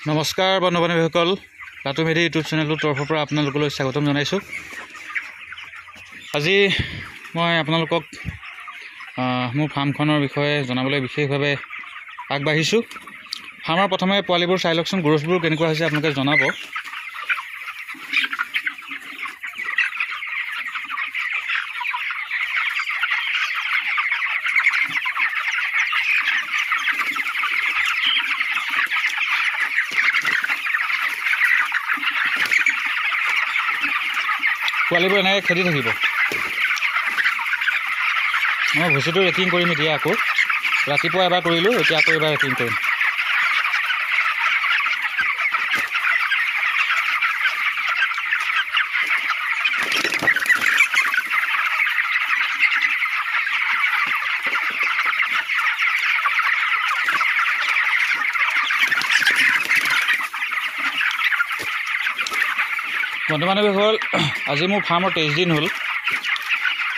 নমস্কাৰ বন্ধু বান্ধৱীসকল, লাটু মেধি ইউটিউব চেনেলটোৰ তৰফৰ পৰা আপোনালোকলৈ স্বাগতম জনাইছোঁ। আজি মই আপোনালোকক মোৰ ফাৰ্মখনৰ বিষয়ে জনাবলৈ বিশেষভাৱে আগবাঢ়িছোঁ। ফাৰ্মৰ প্ৰথমে পোৱালিবোৰ চাই লওকচোন, গ্ৰ'থবোৰ কেনেকুৱা হৈছে আপোনালোকে জনাব। পোৱালিবোৰ এনেকৈ খেদি থাকিব। মই ভুচিটো ৰেকিং কৰিম এতিয়া। আকৌ ৰাতিপুৱা এবাৰ কৰিলোঁ, এতিয়া আকৌ এবাৰ ৰেকিং কৰিম। বন্ধু বান্ধৱীসকল, আজি মোৰ ফাৰ্মৰ 23 দিন হ'ল।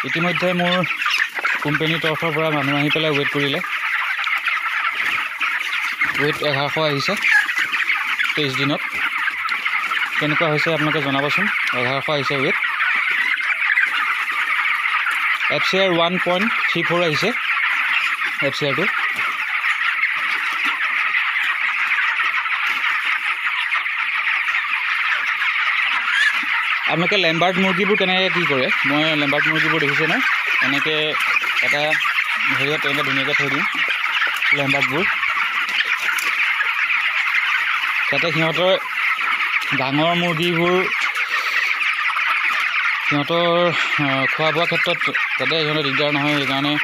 ইতিমধ্যে মোৰ কোম্পানীৰ তৰফৰ পৰা মানুহ আহি পেলাই ৱেইট কৰিলে। ৱেইট 1100 আহিছে 23 দিনত। কেনেকুৱা হৈছে আপোনালোকে জনাবচোন। 1100 আহিছে ৱেইট। FCR 1.34 আহিছে FCRটো। আপোনালোকে লেম্বাৰ্ট মুৰ্গীবোৰ কেনেকৈ কি কৰে, মই লেম্বাৰ্ট মুৰ্গীবোৰ দেখিছে নাই, এনেকৈ এটা হেৰিয়ত এনেকৈ ধুনীয়াকৈ থৈ দিম লেম্বাৰ্টবোৰ। যাতে সিহঁতৰ ডাঙৰ মুৰ্গীবোৰ সিহঁতৰ খোৱা বোৱাৰ ক্ষেত্ৰত যাতে সিহঁতৰ দিগদাৰ নহয়, সেইকাৰণে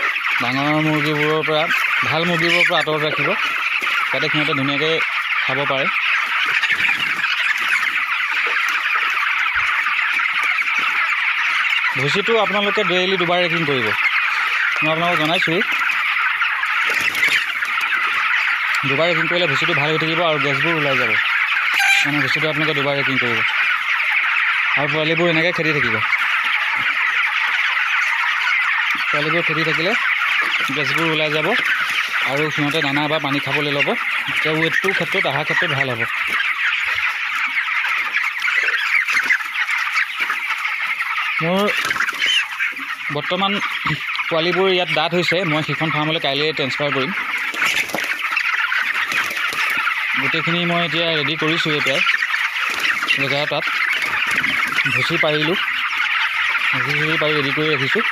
ডাঙৰ মুৰ্গীবোৰৰ পৰা ভাল মুৰ্গীবোৰৰ পৰা আঁতৰত ৰাখিব, যাতে সিহঁতে ধুনীয়াকৈ খাব পাৰে। ভুচিটো আপোনালোকে ডেইলি দুবাৰ ৰেকিং কৰিব। মই আপোনালোকক জনাইছোঁৱেই, দুবাৰ ৰেকিং কৰিলে ভুচিটো ভাল হৈ থাকিব আৰু গেছবোৰ ওলাই যাব। মানে ভুচিটো আপোনালোকে দুবাৰ ৰেকিং কৰিব আৰু পোৱালিবোৰ এনেকৈ খেদি থাকিব। পোৱালিবোৰ খেদি থাকিলে গেছবোৰ ওলাই যাব আৰু সিহঁতে দানা বা পানী খাবলৈ ল'ব। তেতিয়া ৱেটটোৰ ক্ষেত্ৰত অহাৰ ক্ষেত্ৰত ভাল হ'ব। মোৰ বৰ্তমান পোৱালিবোৰ ইয়াত ডাঠ হৈছে। মই সিখন ফাৰ্মলৈ কাইলৈ ট্ৰেন্সফাৰ কৰিম। গোটেইখিনি মই এতিয়া ৰেডি কৰিছোঁৱেই প্ৰায় জেগা তাত। ভুচি পাৰিলোঁ, ভুচি পাৰি ৰেডি কৰি ৰাখিছোঁ।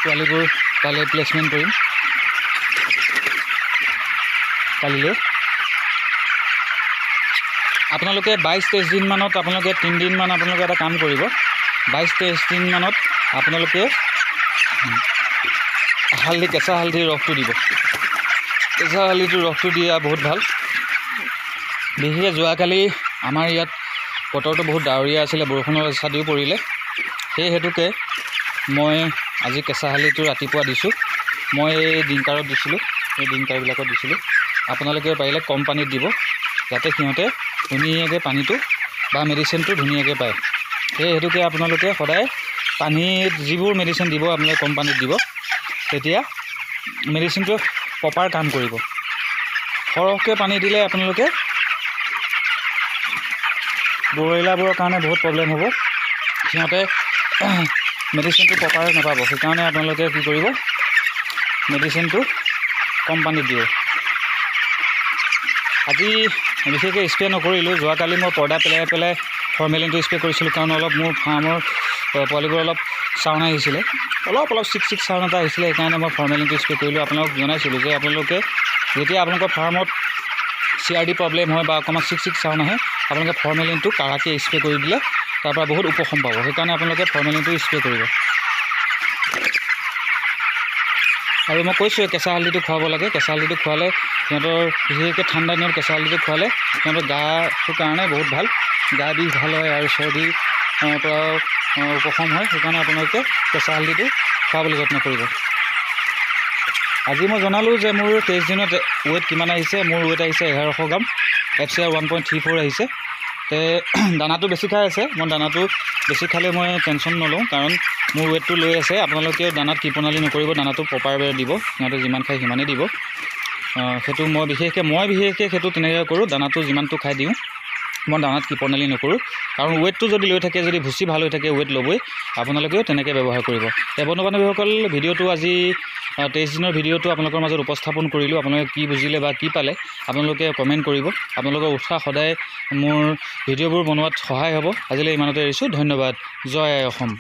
পোৱালিবোৰ কাইলৈ প্লেচমেণ্ট কৰিম কালিলৈ। আপোনালোকে 22-23 দিনমানত আপোনালোকে 3 দিনমান আপোনালোকে এটা কাম কৰিব। 22-23 দিনমানত আপোনালোকে কেঁচা হালধিৰ ৰসটো দিব। কেঁচা হালধিটোৰ ৰসটো দিয়া বহুত ভাল। বিশেষকৈ যোৱাকালি আমাৰ ইয়াত বতৰটো বহুত ডাৱৰীয়া আছিলে, বৰষুণৰ চাদিও পৰিলে। সেই হেতুকে মই আজি কেঁচা হালধিটো ৰাতিপুৱা দিছোঁ। মই এই ডিংকাৰত দিছিলোঁ, এই ডিংকাৰবিলাকত দিছিলোঁ। আপোনালোকে পাৰিলে কম পানীত দিব, যাতে সিহঁতে ধুনীয়াকৈ পানীটো বা মেডিচিনটো ধুনীয়াকৈ পায়। সেই হেতুকে আপোনালোকে সদায় পানীত যিবোৰ মেডিচিন দিব আপোনালোকে কম পানীত দিব, তেতিয়া মেডিচিনটো প্ৰপাৰ কাম কৰিব। সৰহকৈ পানী দিলে আপোনালোকে ব্ৰইলাৰবোৰৰ কাৰণে বহুত প্ৰব্লেম হ'ব। সিহঁতে মেডিচিনটো প্ৰপাৰ নাপাব। সেইকাৰণে আপোনালোকে কি কৰিব, মেডিচিনটো কম পানীত দিব। আজি বিশেষকৈ স্প্ৰে নকৰিলোঁ। যোৱাকালি মই পৰ্দা পেলাই ফৰ্মেলিনটো স্প্ৰে কৰিছিলোঁ, কাৰণ অলপ মোৰ ফাৰ্মৰ পোৱালিবোৰ অলপ চাউন আহিছিলে, অলপ চিক চাউন এটা আহিছিলে। সেইকাৰণে মই ফৰ্মেলিনটো স্প্ৰে কৰিলোঁ। আপোনালোকক জনাইছিলোঁ যে আপোনালোকে যেতিয়া আপোনালোকৰ ফাৰ্মত CRD প্ৰব্লেম হয় বা অকণমান চিক চাউন আহে, আপোনালোকে ফৰ্মেলিনটো কাৰাকৈ স্প্ৰে কৰি দিলে তাৰপৰা বহুত উপশম পাব। সেইকাৰণে আপোনালোকে ফৰ্মেলিনটো স্প্ৰে কৰিব। আৰু মই কৈছোঁ কেঁচা হালধিটো খুৱাব লাগে। কেঁচা হালধিটো খোৱালে সিহঁতৰ বিশেষকৈ ঠাণ্ডা দিনত কেঁচা হালধিটো খোৱালে সিহঁতৰ গাটোৰ কাৰণে বহুত ভাল। গা বিষ ভাল হয় আৰু চৰ্দিৰ পৰাও উপশম হয়। সেইকাৰণে আপোনালোকে কেঁচা হালধিটো খুৱাবলৈ যত্ন কৰিব। আজি মই জনালোঁ যে মোৰ 23 দিনত ৱেইট কিমান আহিছে। মোৰ ৱেইট আহিছে 1100 গ্ৰাম। FCR 1.34 আহিছে। দানাটো বেছি খাই আছে। মই দানাটো বেছি খালে মই টেনশ্যন নলওঁ, কাৰণ মোৰ ৱেটটো লৈ আছে। আপোনালোকেও দানাত কৃপণালি নকৰিব, দানাটো প্ৰপাৰভাৱে দিব। সিহঁতে যিমান খায় সিমানেই দিব। সেইটো মই বিশেষকৈ সেইটো তেনেকৈ কৰোঁ। দানাটো যিমানটো খাই দিওঁ, মই দানাত প্ৰণালী নকৰোঁ, কাৰণ ৱেটটো যদি লৈ থাকে, যদি ভুচি ভাল হৈ থাকে, ৱেট ল'বই। আপোনালোকেও তেনেকৈ ব্যৱহাৰ কৰিব। বন্ধু বান্ধৱীসকল, ভিডিঅ'টো আজি 23 দিনৰ ভিডিঅ'টো আপোনালোকৰ মাজত উপস্থাপন কৰিলোঁ। আপোনালোকে কি বুজিলে বা কি পালে আপোনালোকে কমেণ্ট কৰিব। আপোনালোকৰ উৎসাহ সদায় মোৰ ভিডিঅ'বোৰ বনোৱাত সহায় হ'ব। আজিলৈ ইমানতে এৰিছোঁ। ধন্যবাদ। জয় আই অসম।